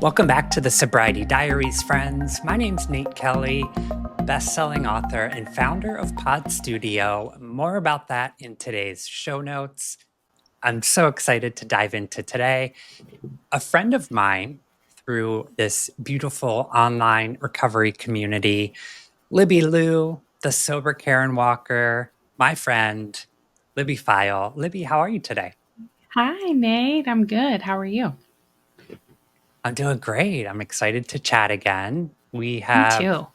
Welcome back to the Sobriety Diaries, friends. My name's Nate Kelly, best-selling author and founder of PodStudio. More about that in today's show notes. I'm so excited to dive into today. A friend of mine through this beautiful online recovery community, Libby Lou, the sober Karen Walker, my friend, Libby Phyle. Libby, how are you today? Hi, Nate. I'm good. How are you? I'm doing great. I'm excited to chat again. We Me have too.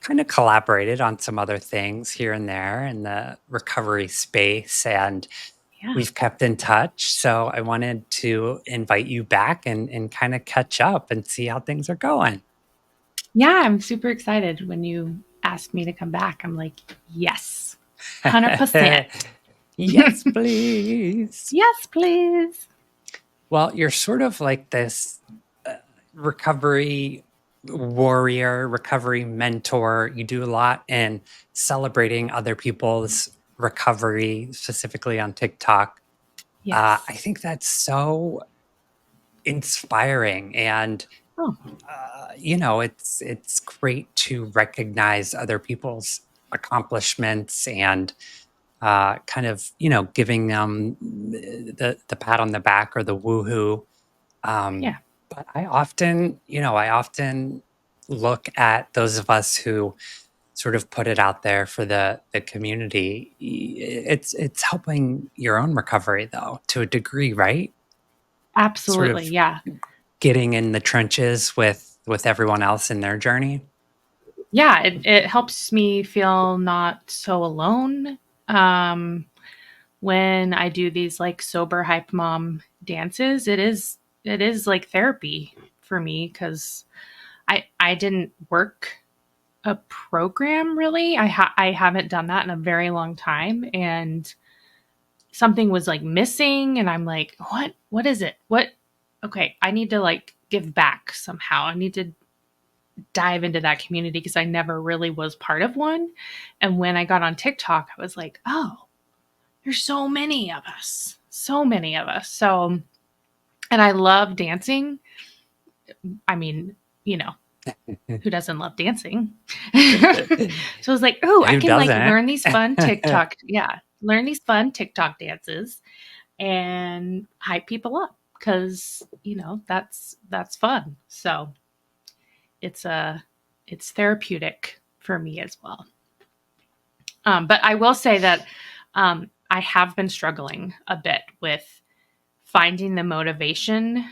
kind of collaborated on some other things here and there in the recovery space, and Yeah. we've kept in touch. So I wanted to invite you back and kind of catch up and see how things are going. Yeah, I'm super excited when you asked me to come back. I'm like, yes, 100%. Yes, please. Yes, please. Well, you're sort of like this uh, recovery warrior, recovery mentor. You do a lot in celebrating other people's recovery, specifically on TikTok. I Yes. think that's so inspiring, and Oh, it's great to recognize other people's accomplishments and kind of giving them the pat on the back or the woohoo. Um, yeah. but I often look at those of us who sort of put it out there for the community. It's helping your own recovery though, to a degree, right? Sort Absolutely. of Yeah. getting in the trenches with everyone else in their journey. Yeah. It helps me feel not so alone. Um, when I do these like sober hype mom dances, it is like therapy for me because I didn't work a program really. I haven't done that in a very long time, and something was like missing, and I'm like, what is it? What Okay, I need to like give back somehow. I need to dive into that community because I never really was part of one. And when I got on TikTok, I was like, oh, there's so many of us. So many of us. So, and I love dancing. I mean, you know, who doesn't love dancing? So I was like, oh, I Who can like doesn't? learn these fun TikTok, yeah, learn these fun TikTok dances and hype people up because that's fun. So it's it's therapeutic for me as well. But I will say that I have been struggling a bit with finding the motivation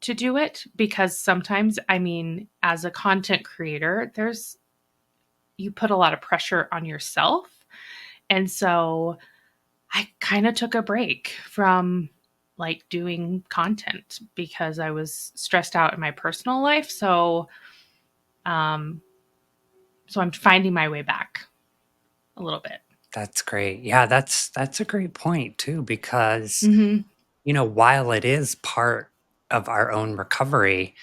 to do it because sometimes, I mean, as a content creator, you put a lot of pressure on yourself. And so I kind of took a break from like doing content because I was stressed out in my personal life. Um so I'm finding my way back a little bit. That's great. Yeah, that's a great point too, because Mhm. while it is part of our own recovery,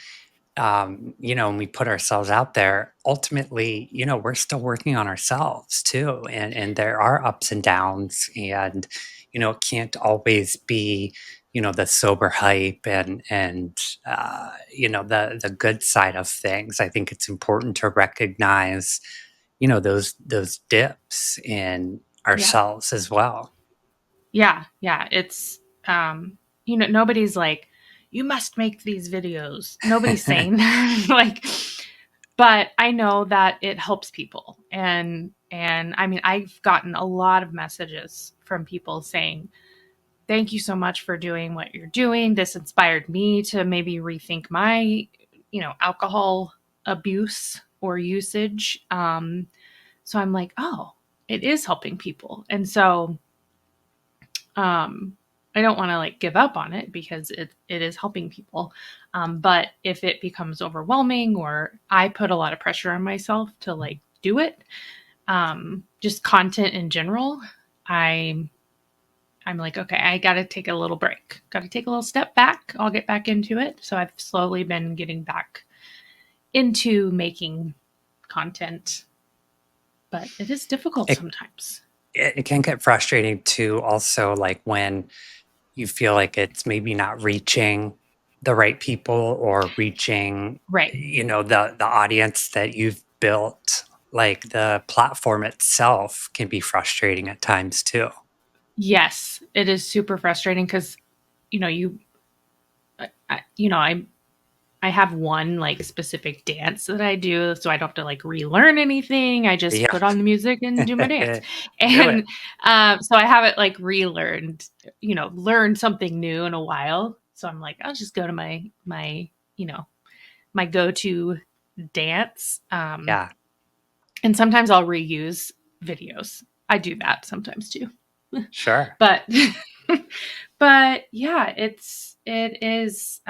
and we put ourselves out there, ultimately, we're still working on ourselves too. And there are ups and downs, and, it can't always be, the sober hype and the good side of things. I think it's important to recognize, those dips in Yeah. ourselves as well. Yeah. Yeah. It's nobody's like, you must make these videos. Nobody's saying that. Like, but I know that it helps people. And I mean, I've gotten a lot of messages from people saying, thank you so much for doing what you're doing. This inspired me to maybe rethink my, alcohol abuse or usage. So I'm like, oh, it is helping people. And so um, I don't want to like give up on it because it is helping people. But if it becomes overwhelming or I put a lot of pressure on myself to like do it, just content in general, I I'm like, okay, I got to take a little break. Got to take a little step back. I'll get back into it. So I've slowly been getting back into making content, but it is difficult it, sometimes. it can get frustrating too, also, like when you feel like it's maybe not reaching the right people or reaching, Right. the audience that you've built, like, the platform itself can be frustrating at times too. Yes, it is super frustrating because you know you you know I have one like specific dance that I do, so I don't have to like relearn anything. I just Yeah. put on the music and do my dance, Do it. and so I haven't like relearned, learned something new in a while. So I'm like, I'll just go to my you know my go to dance, Yeah, and sometimes I'll reuse videos. I do that sometimes too, sure. but but yeah, it is.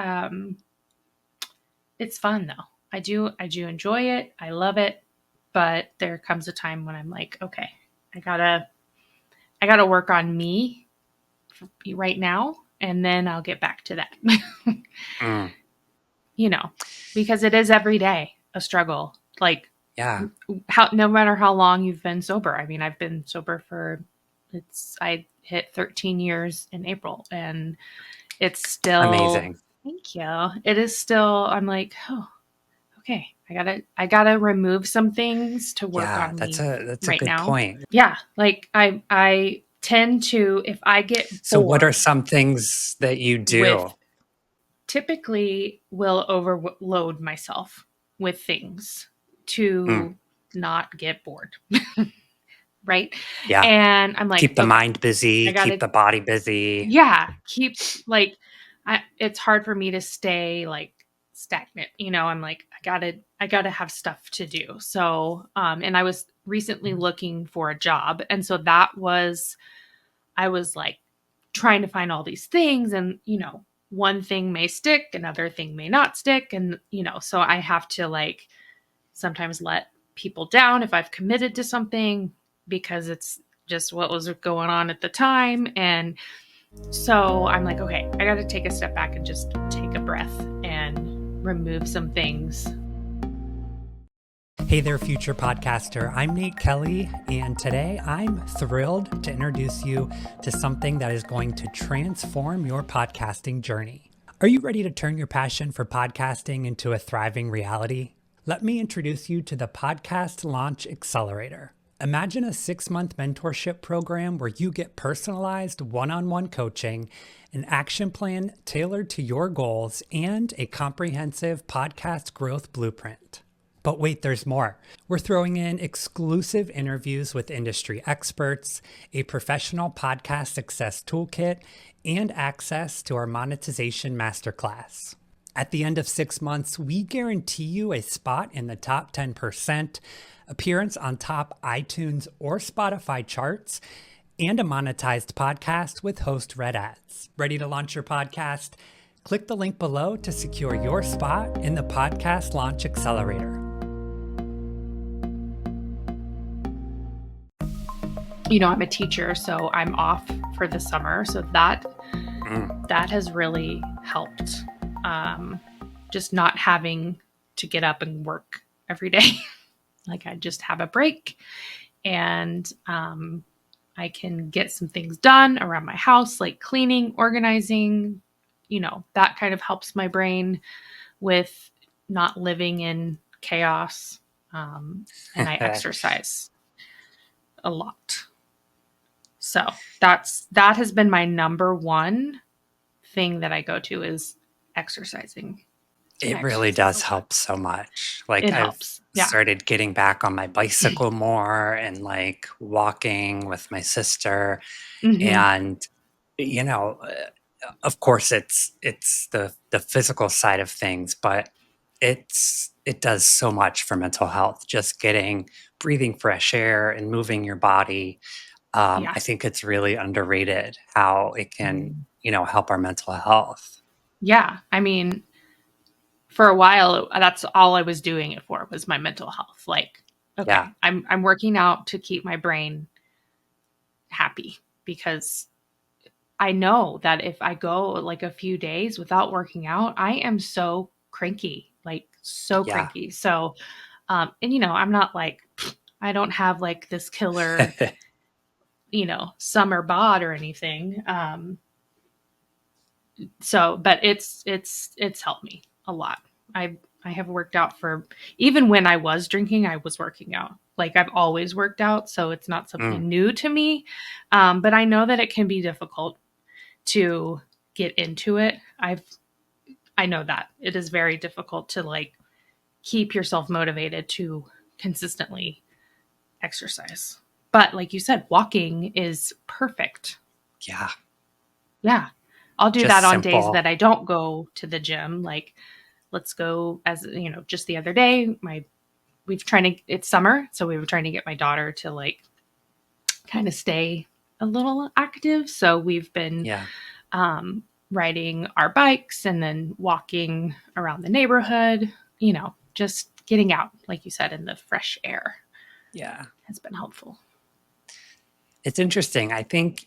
It's fun though. I do enjoy it. I love it. But there comes a time when I'm like, okay, I gotta work on me right now, and then I'll get back to that. Mm, you know, because it is every day a struggle. Like yeah, how no matter how long you've been sober. I mean, I've been sober for I hit 13 years in April, and it's still, amazing. thank you. It is still, I'm like, oh, okay, I gotta remove some things to work Yeah, on that's me a right good now. point. Yeah, like I tend to, if I get So what are bored some things that you with, do? typically will overload myself with things Mm, to not get bored, right? yeah, And I'm like, keep the okay, mind busy, I keep gotta, the body busy. yeah, keep like it's hard for me to stay like stagnant. I'm like, I gotta have stuff to do. So and I was recently looking for a job, and so that was, I was like trying to find all these things, and one thing may stick, another thing may not stick, and so I have to like sometimes let people down if I've committed to something, because it's just what was going on at the time. And so I'm like, okay, I got to take a step back and just take a breath and remove some things. Hey there, future podcaster. I'm Nate Kelly, and today I'm thrilled to introduce you to something that is going to transform your podcasting journey. Are you ready to turn your passion for podcasting into a thriving reality? Let me introduce you to the Podcast Launch Accelerator. Imagine a 6-month mentorship program where you get personalized one-on-one coaching, an action plan tailored to your goals, and a comprehensive podcast growth blueprint. But wait, there's more. We're throwing in exclusive interviews with industry experts, a professional podcast success toolkit, and access to our monetization masterclass. At the end of 6 months, we guarantee you a spot in the top 10%, appearance on top iTunes or Spotify charts, and a monetized podcast with host read ads. Ready to launch your podcast? Click the link below to secure your spot in the Podcast Launch Accelerator. I'm a teacher, so I'm off for the summer. So that has really helped. Just not having to get up and work every day. Like I just have a break, and I can get some things done around my house, like cleaning, organizing. That kind of helps my brain with not living in chaos. And I exercise a lot. So that has been my number one thing that I go to is exercising. I It really exercise does a lot. help so much. Like, It I've helps. Yeah. started getting back on my bicycle more and, like, walking with my sister, hmm and, you know, of course, it's the physical side of things, but it does so much for mental health, just breathing fresh air and moving your body. Yeah. I think it's really underrated how it can, help our mental health. Yeah. I mean, for a while, that's all I was doing it for was my mental health. Like, Yeah, okay, I'm working out to keep my brain happy, because I know that if I go like a few days without working out, I am so cranky, like so yeah. cranky. So, and I'm not like, I don't have like this killer, summer bod or anything. So, but it's helped me a lot. I have worked out for, even when I was drinking, I was working out. Like I've always worked out, so it's not Mm, something new to me. But I know that it can be difficult to get into it. I know that it is very difficult to like keep yourself motivated to consistently exercise. But like you said, walking is perfect. yeah, Yeah. I'll do just that on days simple. that I don't go to the gym. Like, let's go, as you know, just the other day, we've trying to, it's summer. So we were trying to get my daughter to like kind of stay a little active. So we've been Yeah, um, riding our bikes and then walking around the neighborhood, just getting out, like you said, in the fresh air yeah. has been helpful. It's interesting. I think,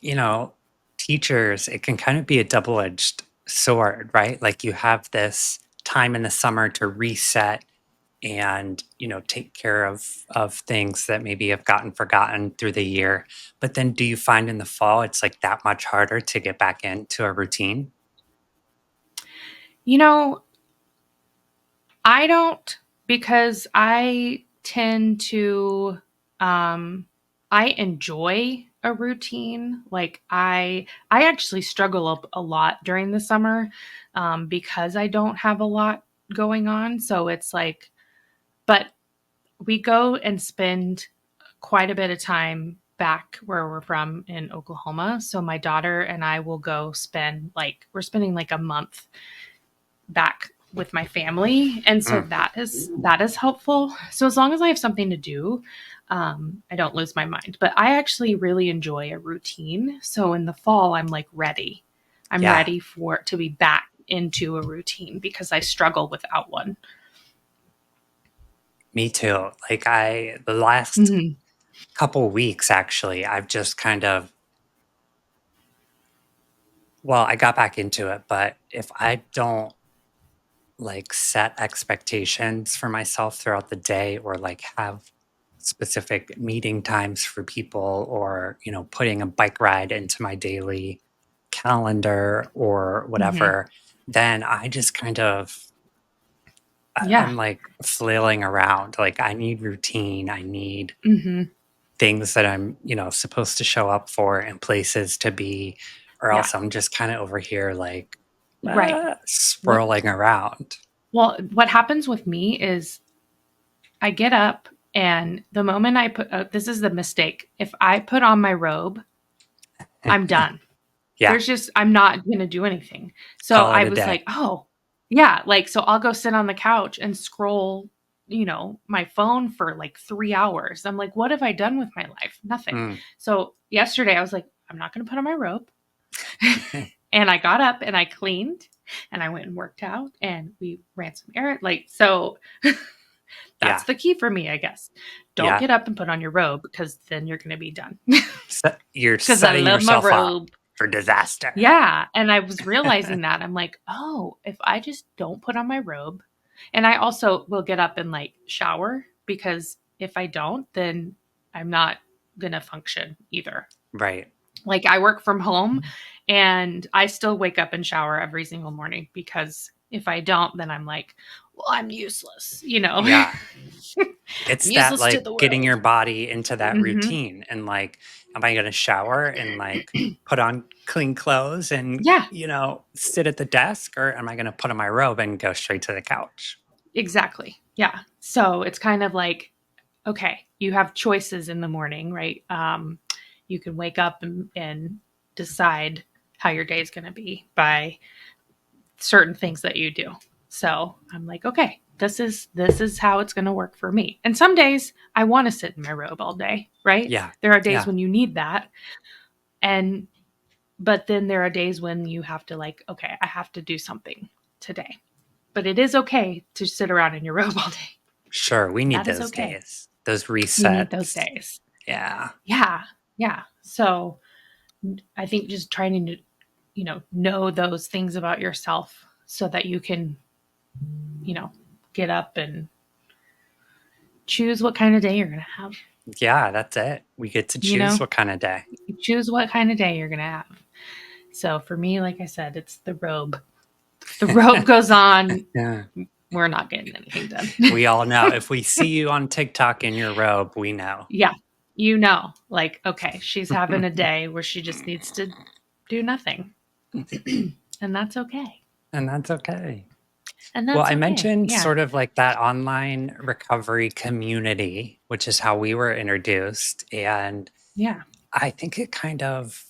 teachers, it can kind of be a double-edged sword, right? Like you have this time in the summer to reset and, take care of things that maybe have gotten forgotten through the year. But then do you find in the fall it's like that much harder to get back into a routine? You know, I don't, because I tend to I enjoy a routine. Like I actually struggle up a lot during the summer because I don't have a lot going on. So it's like, but we go and spend quite a bit of time back where we're from in Oklahoma. So my daughter and I will go spend like, we're spending like a month back with my family, and so Mm, that is helpful. So as long as I have something to do, I don't lose my mind. But I actually really enjoy a routine, so in the fall I'm like ready. I'm yeah, ready for to be back into a routine because I struggle without one. me too. Like the last Mm-hmm. couple weeks actually, I've just kind of, well, I got back into it, but if I don't like set expectations for myself throughout the day or like have specific meeting times for people or putting a bike ride into my daily calendar or Mm-hmm. whatever, then I just kind of Yeah. I'm like flailing around. Like I need routine, I need Mm-hmm. things that I'm supposed to show up for and places to be, or Yeah. else I'm just kind of over here like Right. What swirling around. Well, what happens with me is I get up, and the moment I put this is the mistake. If I put on my robe, I'm done. Yeah, I'm not going to do anything. So call I it a was day. like, oh, yeah. Like, so I'll go sit on the couch and scroll, my phone for like 3 hours. I'm like, what have I done with my life? Nothing. Mm. So yesterday I was like, I'm not going to put on my robe. And I got up and I cleaned and I went and worked out and we ran some errands. Like, so that's Yeah, the key for me, I guess. Don't yeah. get up and put on your robe because then you're going to be done. You're Because I setting love my yourself up robe. for disaster. Yeah, and I was realizing that. I'm like, "Oh, if I just don't put on my robe." And I also will get up and like shower because if I don't, then I'm not going to function either. Right. Like I work from home and I still wake up and shower every single morning because if I don't, then I'm like, "Well, I'm useless," you know. Yeah. I'm It's that useless to like the getting world. your body into that Mhm. routine and like, am I going to shower and like put on clean clothes and, Yeah, sit at the desk, or am I going to put on my robe and go straight to the couch? exactly. Yeah. So it's kind of like, okay, you have choices in the morning, right? You can wake up and decide how your day is going to be by certain things that you do. So I'm like, okay, this is how it's going to work for me. And some days I want to sit in my robe all day, right? Yeah. There are days Yeah. when you need that, and but then there are days when you have to like, okay, I have to do something today. But it is okay to sit around in your robe all day. Sure. We need That is those okay. days, those You need those resets. days. Yeah. Yeah. Yeah. So I think just trying to, know those things about yourself so that you can, you know, get up and choose what kind of day you're going to have, Yeah. That's it. We get to you choose know, what kind of day. choose what kind of day you're going to have. So for me, like I said, it's the robe. If the robe goes on, Yeah. we're not getting anything done. We all know. If we see you on TikTok in your robe, we know. Yeah. You know, like, okay, she's having a day where she just needs to do nothing. And that's okay. And that's okay. And Well, that's I okay. mentioned Yeah. sort of like that online recovery community, which is how we were introduced. And Yeah. I think it kind of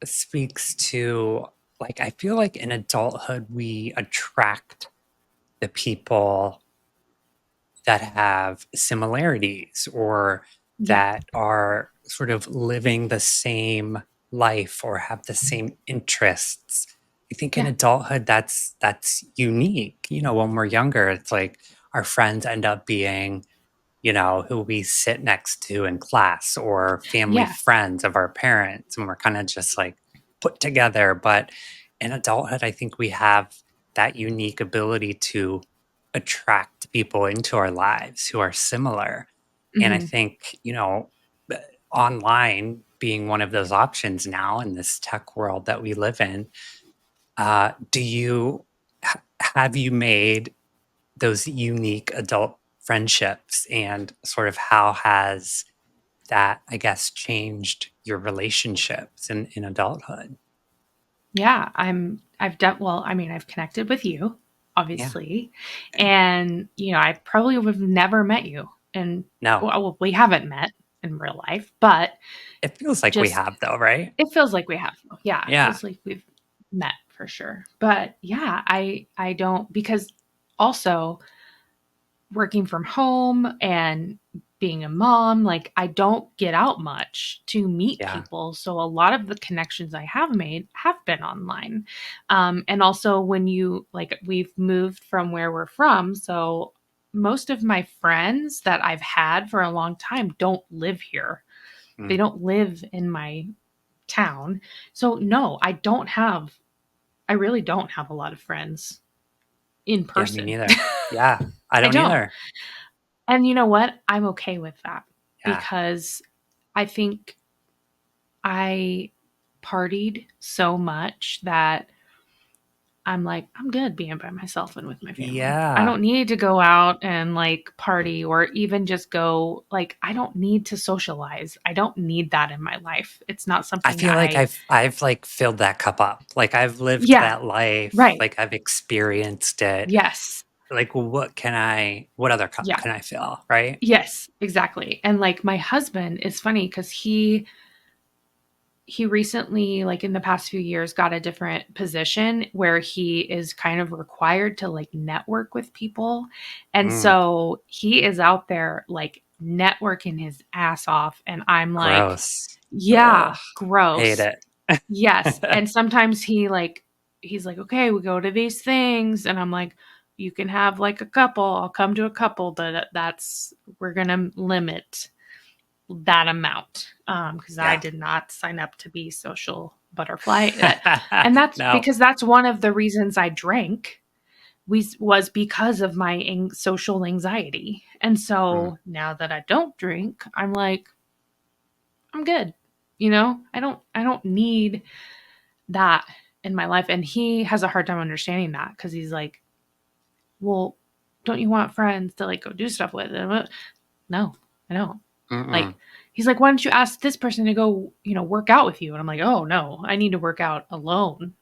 speaks to, like, I feel like in adulthood, we attract the people that have similarities or Yeah. that are sort of living the same life or have the same interests. I think in Yeah. adulthood that's unique. You know, when we're younger, it's like our friends end up being, you know, who we sit next to in class or family Yeah. friends of our parents, and we're kind of just like put together. But in adulthood, I think we have that unique ability to attract people into our lives who are similar. And I Hmm. think, you know, uh, online being one of those options now in this tech world that we live in, do you have you made those unique adult friendships, and sort of how has that, I guess, changed your relationships in adulthood? Yeah. I've done, well, I mean, I've connected with you, Yeah. obviously. And, I probably would have never met you. And, No. well, we haven't met in real life, but It feels like we just, have though, right? it feels like we have. Yeah. It Yeah. feels like we've met for sure. But yeah, I don't, because also, working from home and being a mom, like I don't get out much to meet Yeah. people. So a lot of the connections I have made have been online. And also when we've moved from where we're from. So most of my friends that I've had for a long time don't live here. They Mm. don't live in my town. So no, I really don't have a lot of friends in Yeah, me person. neither. Yeah. I I don't don't. either. And you know what? I'm okay with that Yeah. because I think I partied so much that I'm like, I'm good being by myself and with my family. I Yeah. don't need to go out and like party or even just go, like, I don't need to socialize. I don't need that in my life. It's not I something feel like I, I've like filled that cup up. Like I've lived yeah, that life, right. like I've experienced it. Yes. Like what other cup Yeah. can I fill, right? Yes, exactly. And like my husband is funny because he recently, like in the past few years, got a different position where he is kind of required to like network with people. And Mm, so he is out there like networking his ass off. And I'm like, gross. yeah, Ugh, hate gross. it. Yes. And sometimes he's like, okay, we go to these things. And I'm like, you can have like a couple. I'll come to a couple, but we're going to limit that amount because I Yeah. did not sign up to be social butterfly. And that's No. because that's one of the reasons I drank was because of my social anxiety. And Mm, so now that I don't drink, I'm like, I'm good. I don't need that in my life. And he has a hard time understanding that because he's like, well, don't you want friends to like go do stuff with? And no, I don't. Like, mm-mm. he's like, why don't you ask this person to go, work out with you? And I'm like, oh no, I need to work out alone.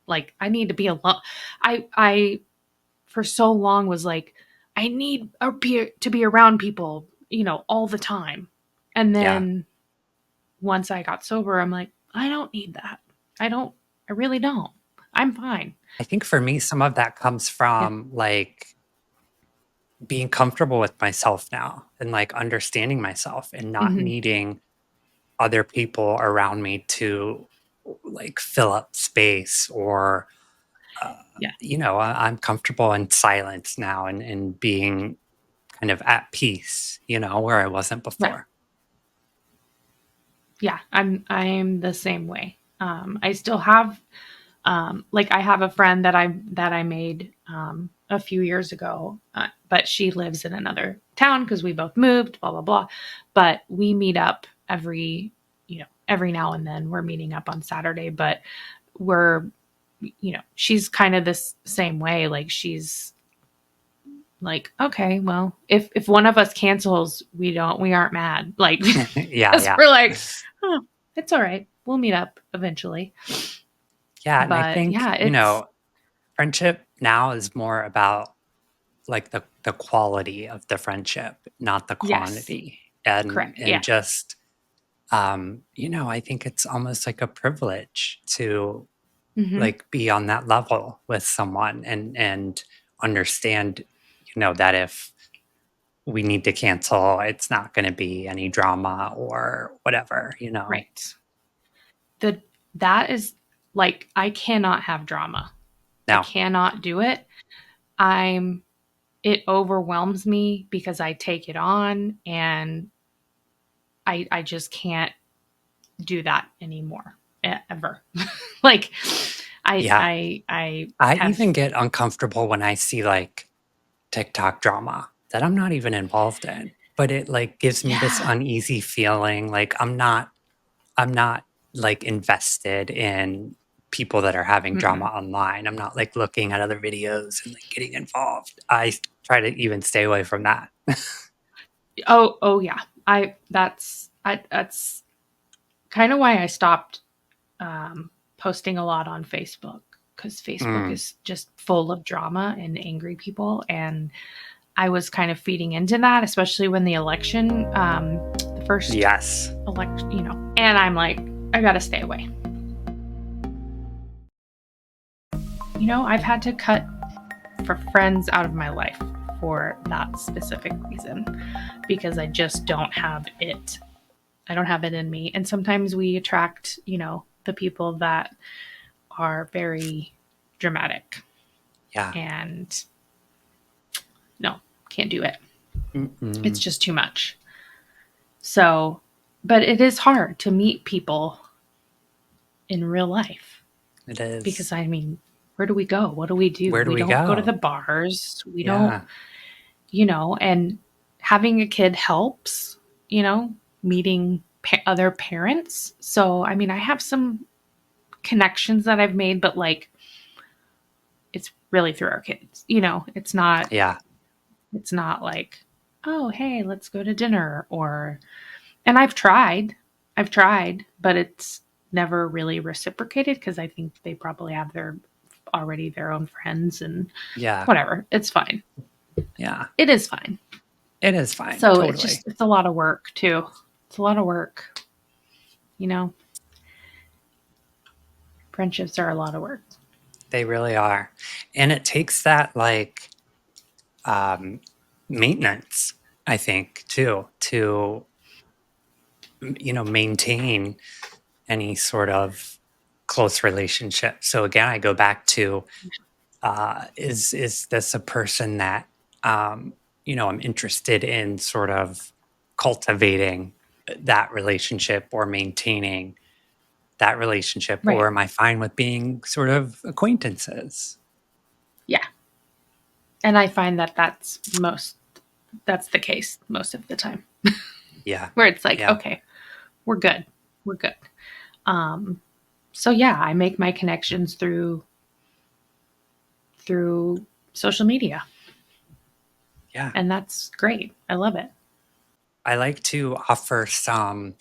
Like, I need to be alone. I for so long was like, I need to be around people, all the time. And Yeah. then once I got sober, I'm like, I don't need that. I really don't. I'm fine. I think for me, some of that comes Yeah. from like being comfortable with myself now and like understanding myself and not Hmm. needing other people around me to like fill up space or uh, Yeah. I'm comfortable in silence now and being kind of at peace, where I wasn't Right. before. Yeah. I'm the same way. I still have like I have a friend that I made a few years ago, but she lives in another town because we both moved, blah blah blah. But we meet up every now and then. We're meeting up on Saturday, but we're, she's kind of this same way. Like she's like, okay, well, if one of us cancels, we aren't mad. Like, Yeah, because yeah. we're like, oh, it's all right. We'll meet up eventually. Yeah, and I But think, yeah, it's friendship now is more about like the quality of the friendship, not the yes, quantity. And correct. Yeah. just I think it's almost like a privilege to Hmm. like be on that level with someone and understand, that if we need to cancel, it's not going to be any drama or whatever. Right. The that is like I cannot have drama. I No. cannot do it. I'm it overwhelms me because I take it on and I just can't do that anymore ever. Like Yeah. I I have even get uncomfortable when I see like TikTok drama that I'm not even involved in, but it like gives me this yeah. uneasy feeling like I'm not like invested in people that are having drama Mm-mm. online. I'm not like looking at other videos and like getting involved. I try to even stay away from that. Oh yeah. That's kind of why I stopped posting a lot on Facebook because Facebook Mm, is just full of drama and angry people. And I was kind of feeding into that, especially when the election, the first yes. election, and I'm like, I got to stay away. I've had to cut for friends out of my life for that specific reason because I just don't have it. I don't have it in me. And sometimes we attract, the people that are very dramatic Yeah. and no, can't do it. It's Mm-mm. just too much. So, but it is hard to meet people in real life It because is. I mean, where do we go? What do we do? Where do We we don't go to the go? bars. We don't, Yeah. and having a kid helps, meeting other parents. So, I mean, I have some connections that I've made, but like it's really through our kids. Yeah. It's not like, oh, hey, let's go to dinner or and I've tried, but it's never really reciprocated because I think they probably have their own friends and Yeah. whatever. It's fine. Yeah. It is fine. It is fine. So Totally. it's a lot of work too. It's a lot of work, you know. Friendships are a lot of work. They really are. And it takes that like um maintenance, I think, too, to maintain any sort of close relationship. So again, I go back to is this a person that I'm interested in sort of cultivating that relationship or maintaining that relationship, or Right. am I fine with being sort of acquaintances? Yeah. And I find that that's the case most of the time. Yeah. Where it's like, Yeah. okay, we're good. We're good. Um so yeah, I make my connections through social media Yeah. and that's great. I love it. I like to offer some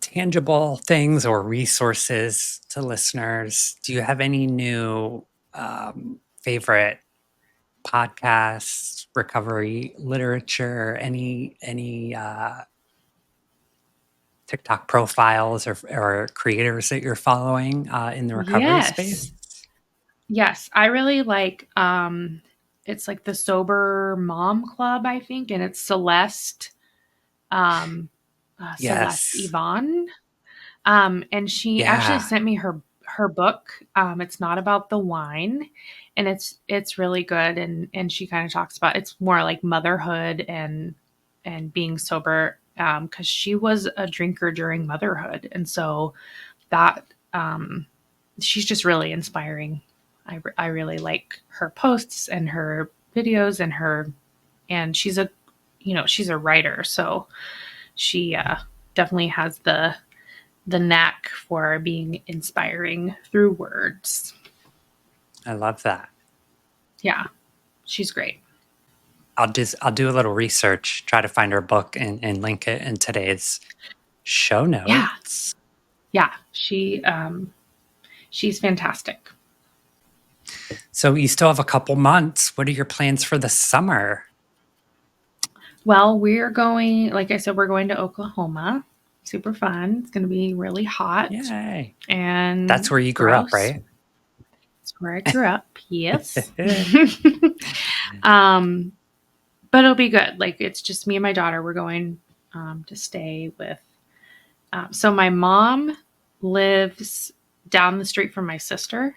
tangible things or resources to listeners. Do you have any new favorite podcasts, recovery literature, any TikTok profiles or creators that you're following in the recovery space? Yes. Yes, I really like it's like the Sober Mom Club, I think, and it's um Celeste Yes. Yvonne. And she actually Yeah. sent me her book. It's not about the wine and it's really good and she kind of talks about it's more like motherhood and being sober cuz she was a drinker during motherhood and so that she's just really inspiring. I really like her posts and her videos and she's a writer so she definitely has the knack for being inspiring through words. I love that. Yeah, she's great. I'll do a little research, try to find her book and link it in today's show Yeah, notes. yeah, she's fantastic. So you still have a couple months. What are your plans for the summer? Well, we're going, like I said, we're going to Oklahoma. Super fun. It's going to be really hot Yay. That's and where you grew up, gross. right? That's where I grew up. Yes. um, but it'll be good. Like it's just me and my daughter. We're going to stay with. So my mom lives down the street from my sister,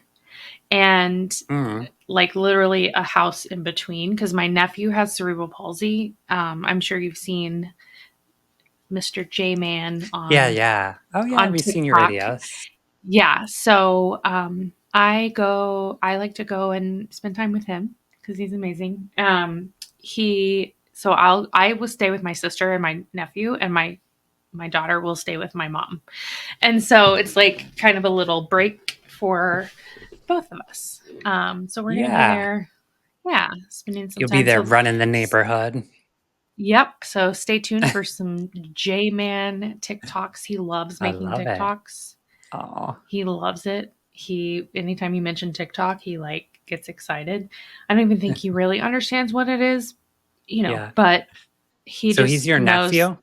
and Mm. like literally a house in between because my nephew has cerebral palsy. I'm sure you've seen Mr. J Man Yeah, yeah. Oh, yeah, on we've seen your TikTok. videos. Yeah, so I like to go and spend time with him because he's amazing. I will stay with my sister and my nephew, and my daughter will stay with my mom. And so it's like kind of a little break for both of us. So we're gonna be Yeah. there, yeah, spending some You'll be time. there So running the neighborhood. yep. So stay tuned for some J Man TikToks. He loves I making love it. TikToks. Oh, He loves it. He anytime you mention TikTok, he like gets excited. I don't even think he really understands what it is, yeah. but he So he's just your knows nephew?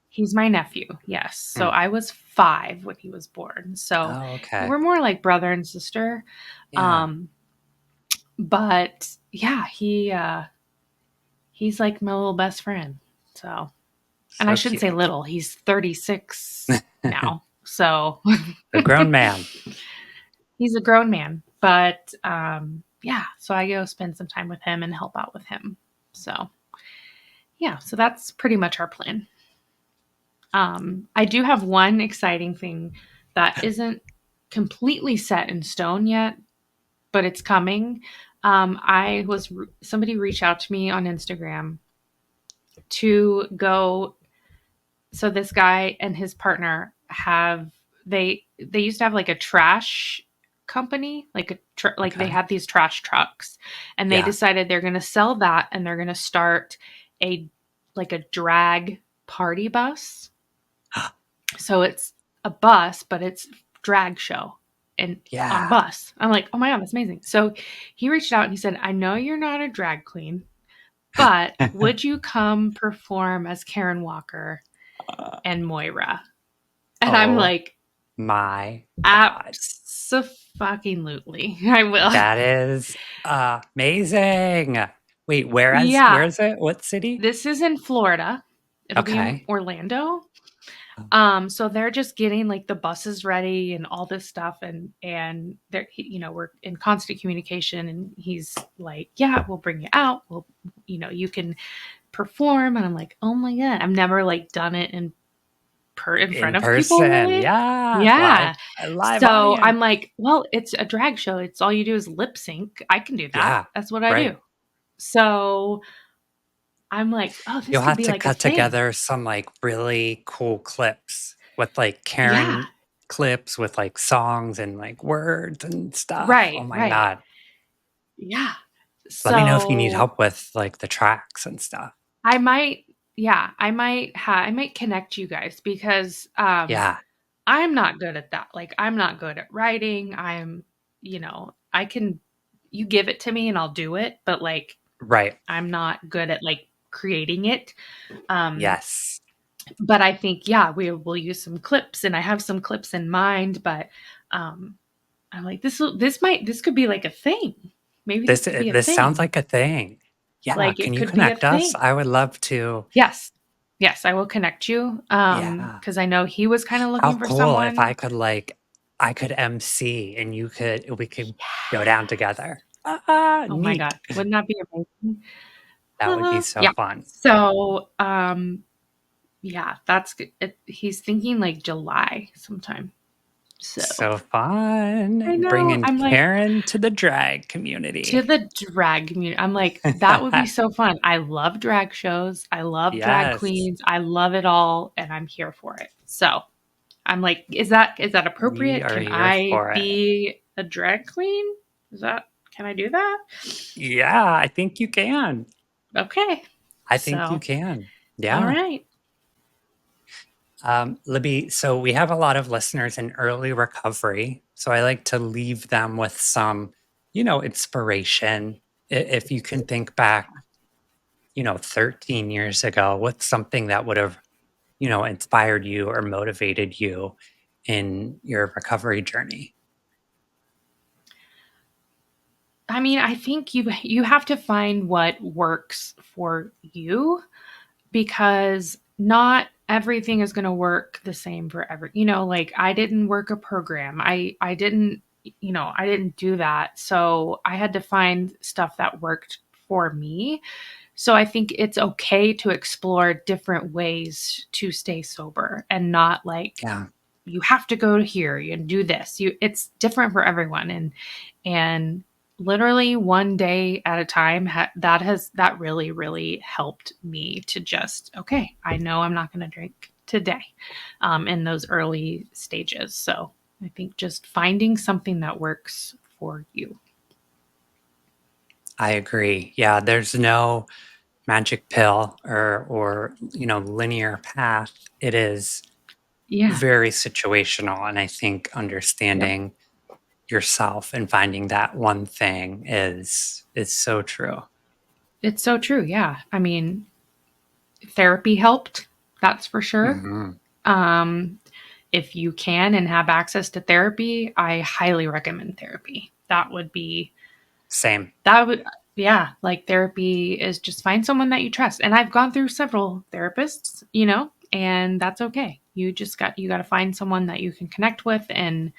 he's my nephew. Yes. So Mm. I was 5 when he was born. So Oh, okay. we're more like brother and sister. Yeah. Um but yeah, he's like my little best friend. So and I So shouldn't say cute. little. He's 36 now. So A grown man. he's a grown man, but yeah, so I go spend some time with him and help out with him. So yeah, so that's pretty much our plan. I do have one exciting thing that isn't completely set in stone yet, but it's coming. Somebody reached out to me on Instagram to go. So this guy and his partner they used to have like a trash company, like like they Okay. had these trash trucks, and they Yeah. decided they're going to sell that and they're going to start a like a drag party bus. So it's a bus, but it's drag show and on a Yeah. bus. I'm like, oh my god, that's amazing. So he reached out and he said, I know you're not a drag queen, but would you come perform as Karen Walker and Moira? And I'm Oh like, my God. abso-fucking-lutely. I will. That is amazing. Wait, where Yeah. is it? What city? This is in Florida. It'll be in Okay. Orlando. Oh, So they're just getting like the buses ready and all this stuff, and they're we're in constant communication, and he's like, yeah, we'll bring you out. We'll you can perform, and I'm like, oh my god, I've never like done it in front in of people person. really. Yeah. Yeah. A live So audience. I'm like, well, it's a drag show. It's all you do is lip sync. I can do that. Yeah. That's what I do. Right. So I'm like, oh, this You'll could have be to like a cut thing. together some like really cool clips with like Yeah. Karen clips with like songs and like words and stuff. Oh Right. my Right. God. Yeah. Let me know if you need So help with like the tracks and stuff. I might, yeah, I might connect you guys because Yeah. I'm not good at that. Like I'm not good at writing. I can you give it to me and I'll do it, but like Right. I'm not good at like creating it. Um, Yes. but I think, yeah, we will use some clips and I have some clips in mind, but um, I'm like, this could be like a thing. Maybe this could be a This sounds thing. like a thing. Yeah. Like Can it you could be a connect us? thing. I would love to. Yes. Yes, I will connect you. Yeah. Because I know he was kind of How looking for cool if someone. I could MC and we could go down together. Ah, Oh my neat. God. Wouldn't that be amazing? That would be so Yeah. fun. So, yeah, that's good. He's thinking like July sometime. So So I fun. know. Bringing I'm like, Karen to the drag to community. the drag community. I'm like, that would be so fun. I love drag shows. I love drag Yes. queens. I love it all, and I'm here for it. So I'm like, is that We appropriate? are Can here I for it. be a drag queen? Can I do that? Yeah, I think you can. Okay. I think you So, can. all Yeah. right. Libby, so we have a lot of listeners in early recovery. So I like to leave them with some, inspiration. If you can think back, 13 years ago, what's something that would have, inspired you or motivated you in your recovery journey? I mean, I think you have to find what works for you, because not everything is going to work the same for every, like I didn't work a program. I didn't, I didn't do that. So I had to find stuff that worked for me. So I think it's okay to explore different ways to stay sober, and not like Yeah, you have to go here and do this. It's different for everyone, and literally one day at a time, that really really helped me to just, okay, I know I'm not going to drink today, in those early stages. So I think just finding something that works for you. I agree. Yeah, there's no magic pill or linear path. It is Yeah. very situational, and I think Yep. understanding yourself and finding that one thing is so true. It's so true. Yeah. I mean, therapy helped, that's for sure. Hmm. Um, if you can and have access to therapy, I highly recommend therapy. Same. That would, yeah, like therapy is just find someone that you trust. And I've gone through several therapists, and that's okay. You got to find someone that you can connect with, and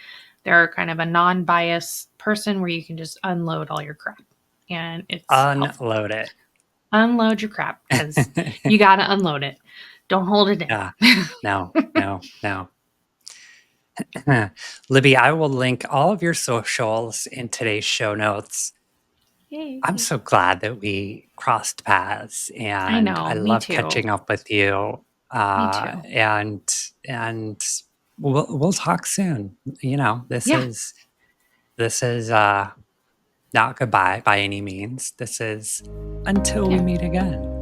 they're kind of a non-biased person where you can just unload all your crap. And it's helpful. Unload it. Unload your crap, because you got to unload it. Don't hold it Yeah. in. No, no, no. Libby, I will link all of your socials in today's show notes. I'm Yay. so glad that we crossed paths, I and I know. Me love too. catching up with you. Me too. And we'll talk soon. This Yeah. is not goodbye by any means. This is until we Yeah. meet again.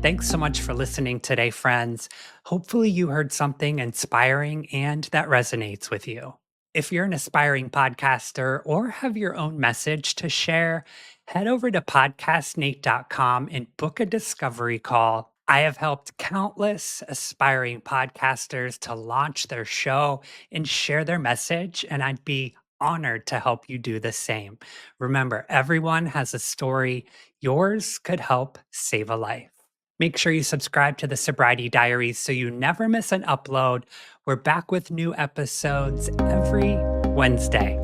Thanks so much for listening today, friends. Hopefully, you heard something inspiring and that resonates with you. If you're an aspiring podcaster or have your own message to share, head over to podcastnate.com and book a discovery call. I have helped countless aspiring podcasters to launch their show and share their message, and I'd be honored to help you do the same. Remember, everyone has a story. Yours could help save a life. Make sure you subscribe to the Sobriety Diaries so you never miss an upload. We're back with new episodes every Wednesday.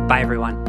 Bye, everyone.